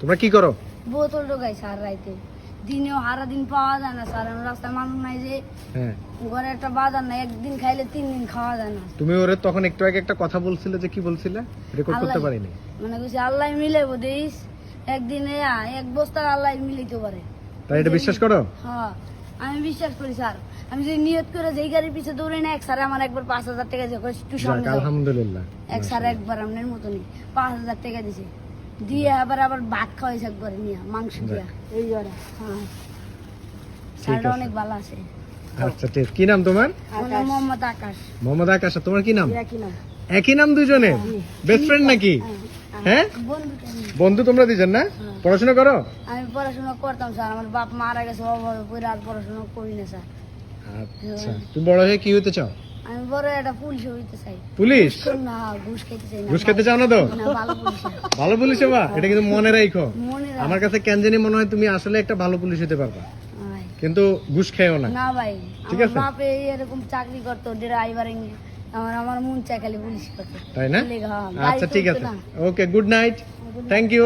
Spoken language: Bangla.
তোমরা কি করো? বোতল ঢোকাই স্যার রাইতে, দিনেও সারা দিন পাওয়া যায় না স্যার। আমার রাস্তায় মানুষ নাই যে, হ্যাঁ, ঘরে একটা বাজার নাই, একদিন খাইলে 3 দিন খাওয়া যায় না। তুমি ওরে তখন একটু আগে একটা কথা বলছিলে যে কি বলছিলে? রেকর্ড করতে আল্লাহ- পারিনি। মানে কইছে আল্লাহ মিলাইবো দেইস, একদিনে এক বস্তা আল্লাহ মিলাইতে পারে। তাই এটা বিশ্বাস করো? হ্যাঁ, আমি বিশ্বাস করি স্যার। আমি যদি নিয়ত করে যেই গাড়ির পিছে দৌড়ে না, এক স্যার আমার একবার 5000 টাকা দিয়ে কইছে একটু সামনে যাক, যাও। আলহামদুলিল্লাহ। এক স্যার একবার আপনার মতনই 5000 টাকা দিছে, দিয়ে আবার ভাত খাওয়াইছে একবার নিয়ে, মাংস দিয়া এই জোরে। হ্যাঁ, স্যারটা আছে। অনেক ভালো আছে। আচ্ছা ঠিক। কি নাম তোমার? আমার নাম মোহাম্মদ আকাশ। মোহাম্মদ আকাশ। আর তোমার কি নাম? কি নাম? একই নাম দুজনের? বেস্ট ফ্রেন্ড নাকি? হ্যাঁ, বন্ধু কেমন? বন্ধু তোমরা দুজন না? পড়াশোনা করো? আমি পড়াশোনা করতাম স্যার, আমার বাপ মারা গেছে অভাবে পড়ে, আর পড়াশোনা করি না স্যার। আচ্ছা, তুমি বড় হয়ে কি হতে চাও? আমি বড় একটা পুলিশ হইতে চাই। পুলিশ? না, ঘুষ খেতে চাই না। ঘুষ খেতে চাও না তো? না, ভালো পুলিশ। ভালো পুলিশ হবা, এটা কিন্তু মনে রাখো। মনে রাখ। আমার কাছে কেন জানি মনে হয় তুমি আসলে একটা ভালো পুলিশ হতে পারবা, ভাই। কিন্তু ঘুষ খেয়েও না। না ভাই, ঠিক আমার আছে। বাপে এরকম চাকরি করতো ড্রাইভারিং, আমার মন চাই খালি পুলিশ করতে। তাই না? হ্যাঁ, আচ্ছা গাড়ি ঠিক চলতো আছে, না। ওকে, গুড নাইট, থ্যাংক ইউ।